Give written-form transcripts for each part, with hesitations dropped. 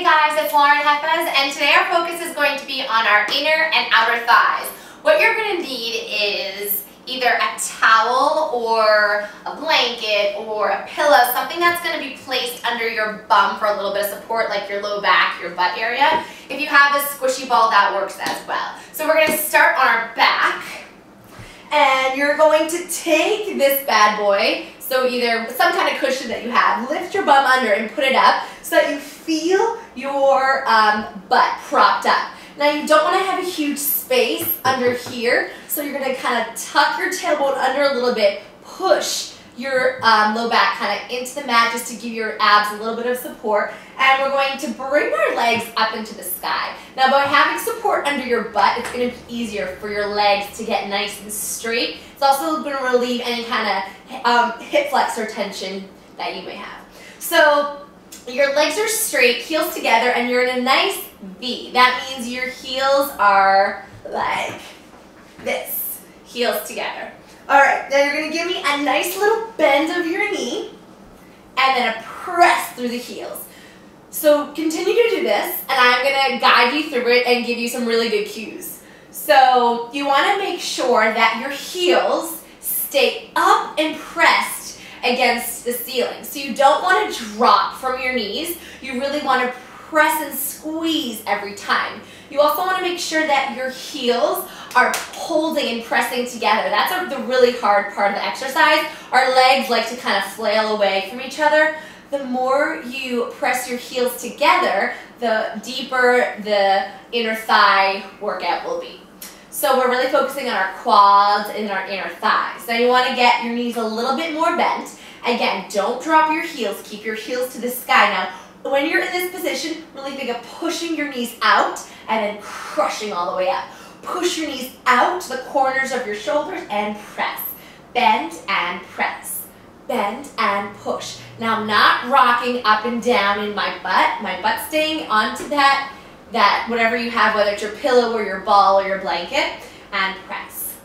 Hey guys, it's Lauren Hefez, and today our focus is going to be on our inner and outer thighs. What you're going to need is either a towel or a blanket or a pillow, something that's going to be placed under your bum for a little bit of support, like your low back, your butt area. If you have a squishy ball, that works as well. So we're going to start on our back, and you're going to take this bad boy, so either some kind of cushion that you have, lift your bum under and put it up so that you feel your butt propped up. Now you don't want to have a huge space under here, so you're going to kind of tuck your tailbone under a little bit, push your low back kind of into the mat just to give your abs a little bit of support, and we're going to bring our legs up into the sky. Now by having support under your butt, it's going to be easier for your legs to get nice and straight. It's also going to relieve any kind of hip flexor tension that you may have. So your legs are straight, heels together, and you're in a nice V. That means your heels are like this, heels together. All right, now you're going to give me a nice little bend of your knee and then a press through the heels. So continue to do this, and I'm going to guide you through it and give you some really good cues. So you want to make sure that your heels stay up and pressed against the ceiling. So you don't want to drop from your knees. You really want to press and squeeze every time. You also want to make sure that your heels are holding and pressing together. That's the really hard part of the exercise. Our legs like to kind of flail away from each other. The more you press your heels together, the deeper the inner thigh workout will be. So we're really focusing on our quads and our inner thighs. Now you want to get your knees a little bit more bent. Again, don't drop your heels. Keep your heels to the sky. Now, when you're in this position, really think of pushing your knees out and then crushing all the way up. Push your knees out to the corners of your shoulders and press. Bend and press. Bend and push. Now I'm not rocking up and down in my butt staying onto that whatever you have, whether it's your pillow or your ball or your blanket, and press.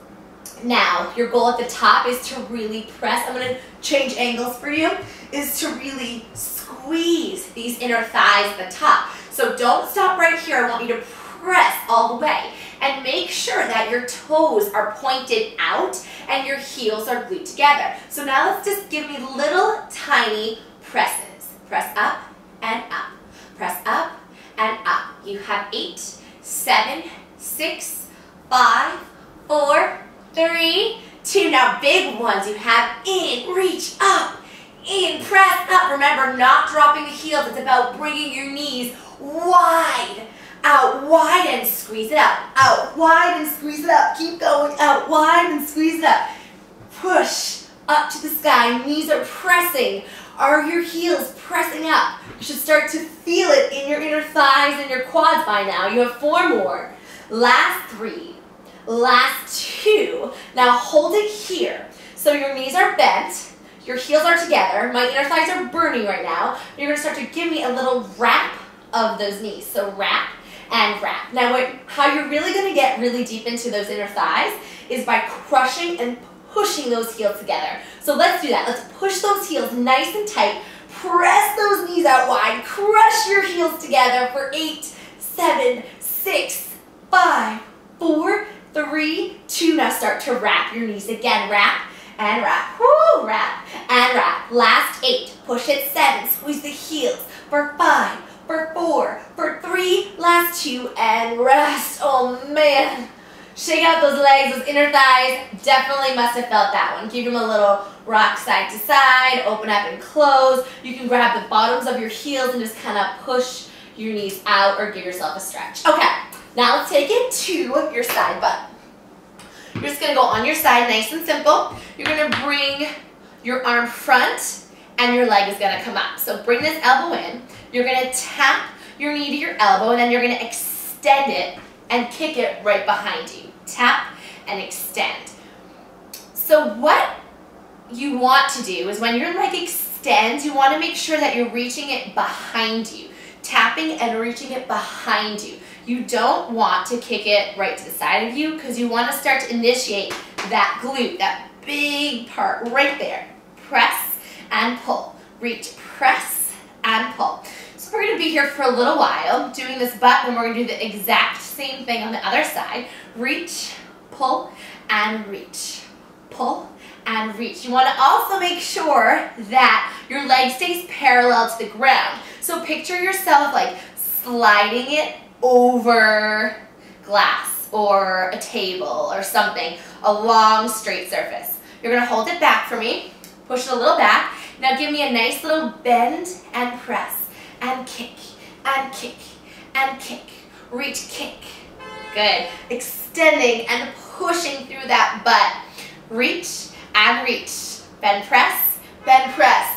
Now your goal at the top is to really press. I'm going to change angles for you, is to really squeeze these inner thighs at the top. So don't stop right here. I want you to press all the way. And make sure that your toes are pointed out and your heels are glued together. So now let's just give me little tiny presses. Press up and up. Press up and up. You have 8, 7, 6, 5, 4, 3, 2. Now big ones. You have in, reach up, in, press up. Remember, not dropping the heels. It's about bringing your knees wide. Out wide and squeeze it up. Out wide and squeeze it up. Keep going. Out wide and squeeze it up. Push up to the sky. Knees are pressing. Are your heels pressing up? You should start to feel it in your inner thighs and your quads by now. You have 4 more. Last 3. Last 2. Now hold it here. So your knees are bent. Your heels are together. My inner thighs are burning right now. You're going to start to give me a little wrap of those knees. So wrap and wrap. Now how you're really going to get really deep into those inner thighs is by crushing and pushing those heels together. So let's do that. Let's push those heels nice and tight. Press those knees out wide. Crush your heels together for 8, 7, 6, 5, 4, 3, 2. Now start to wrap your knees again. Wrap and wrap. Woo! Wrap and wrap. Last 8. Push it. 7. Squeeze the heels for 5. For 4, for 3, last 2, and rest. Oh man. Shake out those legs, those inner thighs. Definitely must have felt that one. Give them a little rock side to side, open up and close. You can grab the bottoms of your heels and just kind of push your knees out or give yourself a stretch. Okay, now let's take it to your side butt. You're just going to go on your side, nice and simple. You're going to bring your arm front and your leg is going to come up. So bring this elbow in. You're going to tap your knee to your elbow, and then you're going to extend it and kick it right behind you. Tap and extend. So what you want to do is when your leg extends, you want to make sure that you're reaching it behind you. Tapping and reaching it behind you. You don't want to kick it right to the side of you because you want to start to initiate that glute, that big part right there. Press and pull. Reach, press, and pull. So we're going to be here for a little while doing this butt, and we're going to do the exact same thing on the other side. Reach, pull, and reach. Pull and reach. You want to also make sure that your leg stays parallel to the ground. So picture yourself like sliding it over glass or a table or something, a long straight surface. You're going to hold it back for me, push it a little back. Now give me a nice little bend and press and kick and kick and kick. Reach, kick. Good. Extending and pushing through that butt. Reach and reach. Bend, press,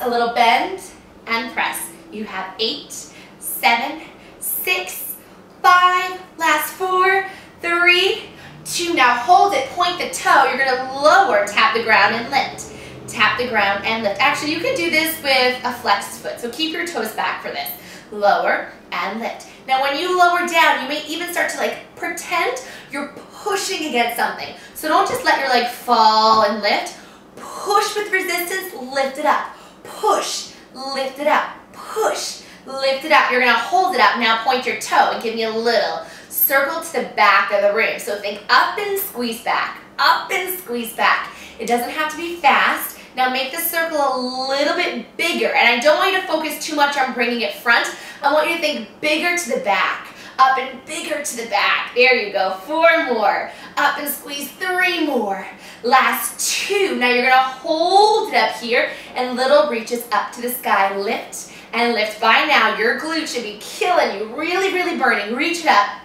a little bend and press. You have 8, 7, 6, 5, last 4, 3, 2. Now hold it, point the toe. You're going to lower, tap the ground and lift. Tap the ground and lift. Actually, you can do this with a flexed foot, so keep your toes back for this. Lower and lift. Now when you lower down, you may even start to like pretend you're pushing against something. So don't just let your leg fall and lift. Push with resistance, lift it up. Push, lift it up. Push, lift it up. You're going to hold it up. Now point your toe and give me a little circle to the back of the room. So think up and squeeze back. Up and squeeze back. It doesn't have to be fast. Now make the circle a little bit bigger. And I don't want you to focus too much on bringing it front. I want you to think bigger to the back. Up and bigger to the back. There you go. 4 more. Up and squeeze. 3 more. Last 2. Now you're going to hold it up here and little reaches up to the sky. Lift and lift. By now your glute should be killing you. Really, really burning. Reach it up.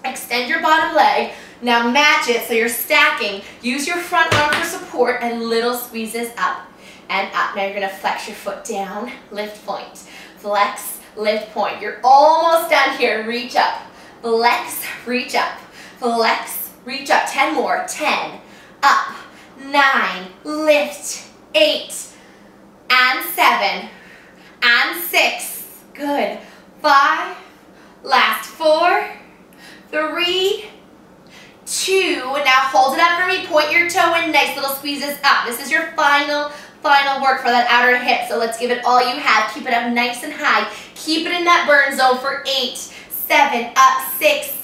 Extend your bottom leg. Now match it so you're stacking. Use your front arm for support and little squeezes up and up. Now you're going to flex your foot down. Lift, point. Flex, lift, point. You're almost done here. Reach up. Flex, reach up. Flex, reach up. 10 more. 10. Up. 9. Lift. 8. And 7. And 6. Good. 5. Last 4. 3. 2. Now hold it up for me. Point your toe in. Nice little squeezes up. This is your final work for that outer hip. So let's give it all you have. Keep it up nice and high. Keep it in that burn zone for 8, 7, up, 6,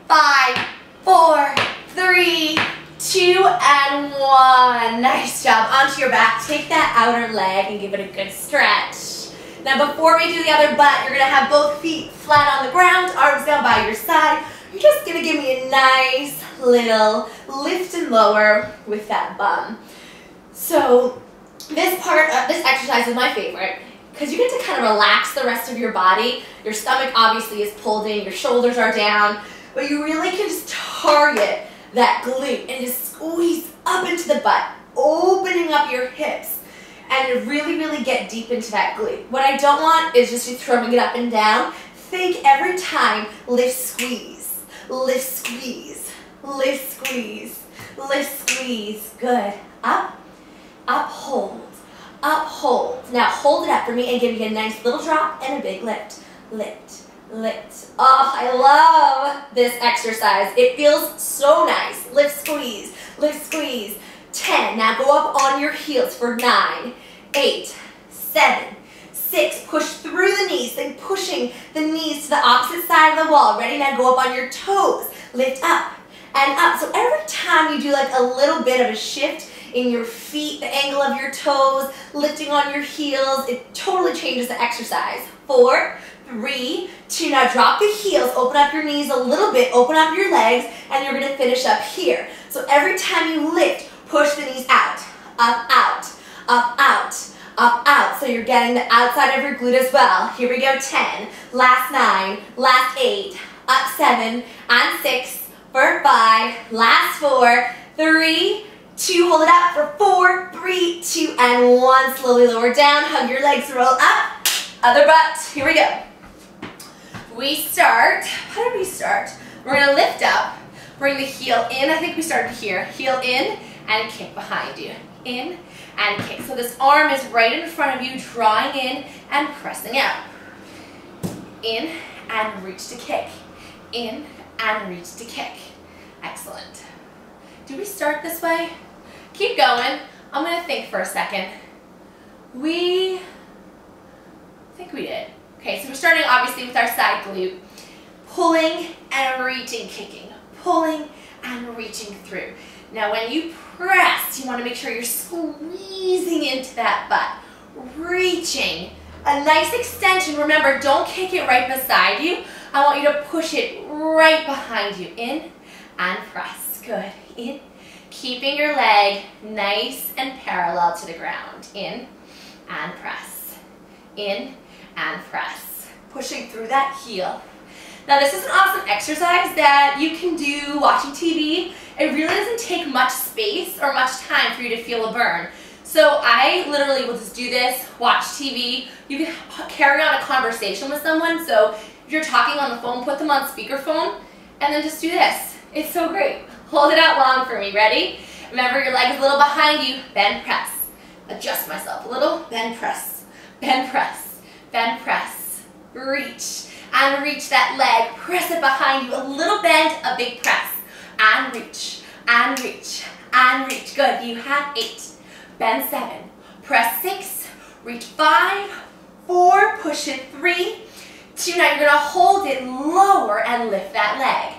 5, 4, 3, 2, and 1. Nice job. Onto your back. Take that outer leg and give it a good stretch. Now before we do the other butt, you're going to have both feet flat on the ground, arms down by your side. You're just going to give me a nice little lift and lower with that bum. So this exercise is my favorite because you get to kind of relax the rest of your body. Your stomach obviously is pulled in, your shoulders are down, but you really can just target that glute and just squeeze up into the butt, opening up your hips and really, really get deep into that glute. What I don't want is just you throwing it up and down. Think every time, lift, squeeze, lift, squeeze, lift, squeeze, lift, squeeze. Good. Up, up, hold, up, hold. Now hold it up for me and give me a nice little drop and a big lift. Lift, lift. Oh, I love this exercise. It feels so nice. Lift, squeeze, lift, squeeze. 10. Now go up on your heels for 9, 8, 7, 6. Push through the knees, then pushing the knees to the opposite side of the wall. Ready? Now go up on your toes. Lift up and up. So every time you do like a little bit of a shift in your feet, the angle of your toes, lifting on your heels, it totally changes the exercise. 4, 3, 2. Now drop the heels, open up your knees a little bit, open up your legs, and you're going to finish up here. So every time you lift, push the knees out, up, out, up, out, up, out. So you're getting the outside of your glute as well. Here we go, 10, last 9, last 8, up 7, and 6, for 5, last 4, 3, 2, hold it up for 4, 3, 2, and 1. Slowly lower down, hug your legs, roll up, other butt. Here we go. We start, how did we start? We're going to lift up, bring the heel in. I think we started here. Heel in and kick behind you. In and kick. So this arm is right in front of you, drawing in and pressing out. In and reach to kick. In and reach to kick. Excellent. Do we start this way? Keep going. I'm going to think for a second. I think we did. Okay, so we're starting obviously with our side glute. Pulling and reaching, kicking. Pulling and reaching through. Now when you press, you want to make sure you're squeezing into that butt. Reaching. A nice extension. Remember, don't kick it right beside you. I want you to push it right behind you. In and press. Good. In. Keeping your leg nice and parallel to the ground. In and press. In and press. Pushing through that heel. Now this is an awesome exercise that you can do watching TV. It really doesn't take much space or much time for you to feel a burn. So I literally will just do this, watch TV. You can carry on a conversation with someone. So if you're talking on the phone, put them on speakerphone and then just do this. It's so great. Hold it out long for me. Ready? Remember, your leg is a little behind you. Bend, press. Adjust myself a little. Bend, press. Bend, press. Bend, press. Reach. And reach that leg. Press it behind you. A little bend, a big press. And reach. And reach. And reach. Good. You have 8. Bend 7. Press 6. Reach 5. 4. Push it 3. 2. Now you're going to hold it lower and lift that leg.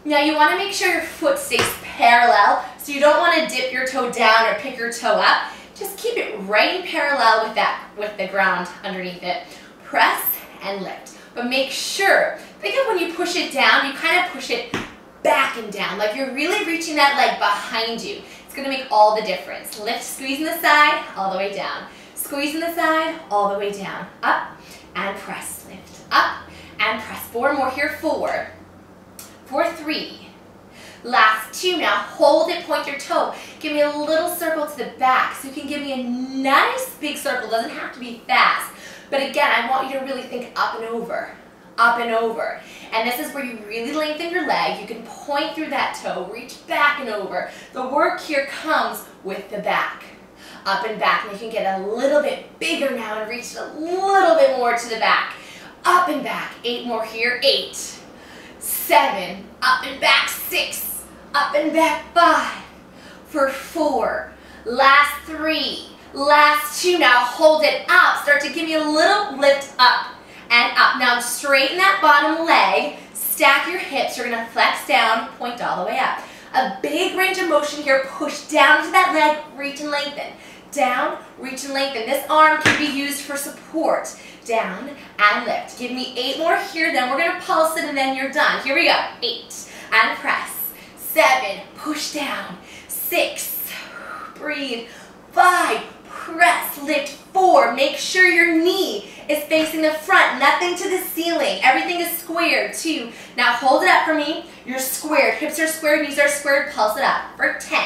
Now you want to make sure your foot stays parallel, so you don't want to dip your toe down or pick your toe up. Just keep it right in parallel with the ground underneath it. Press and lift. But make sure, think of when you push it down, you kind of push it back and down, like you're really reaching that leg behind you. It's going to make all the difference. Lift, squeeze in the side, all the way down. Squeeze in the side, all the way down. Up and press. Lift. Up and press. 4 more here. 4. For 3. Last 2. Now hold it, point your toe. Give me a little circle to the back. So you can give me a nice big circle. Doesn't have to be fast. But again, I want you to really think up and over. Up and over. And this is where you really lengthen your leg. You can point through that toe. Reach back and over. The work here comes with the back. Up and back. And you can get a little bit bigger now and reach a little bit more to the back. Up and back. 8 more here. 8. 7, up and back. 6, up and back. 5, for 4, last 3, last 2. Now hold it up. Start to give me a little lift up and up. Now straighten that bottom leg. Stack your hips. You're going to flex down, point all the way up. A big range of motion here. Push down to that leg. Reach and lengthen. Down, reach and lengthen. This arm can be used for support. Down and lift. Give me 8 more here, then we're going to pulse it and then you're done. Here we go. 8 and press. 7, push down. 6, breathe. 5, press, lift. 4, make sure your knee is facing the front, nothing to the ceiling. Everything is squared. 2, now hold it up for me. You're squared. Hips are squared, knees are squared. Pulse it up for 10.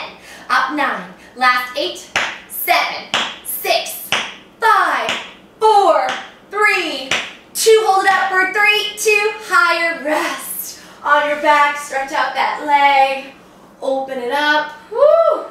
Up 9. Last 8, 7, 6, 5, 4, 3, 2, hold it up for 3, 2, higher, rest. On your back, stretch out that leg, open it up. Woo!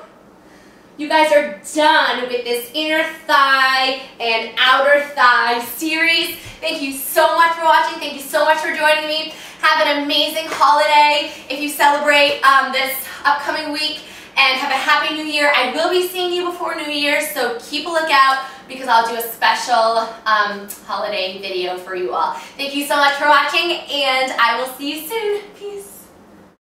You guys are done with this inner thigh and outer thigh series. Thank you so much for watching. Thank you so much for joining me. Have an amazing holiday if you celebrate this upcoming week. And have a happy new year. I will be seeing you before New Year's, so keep a lookout because I'll do a special holiday video for you all. Thank you so much for watching, and I will see you soon. Peace.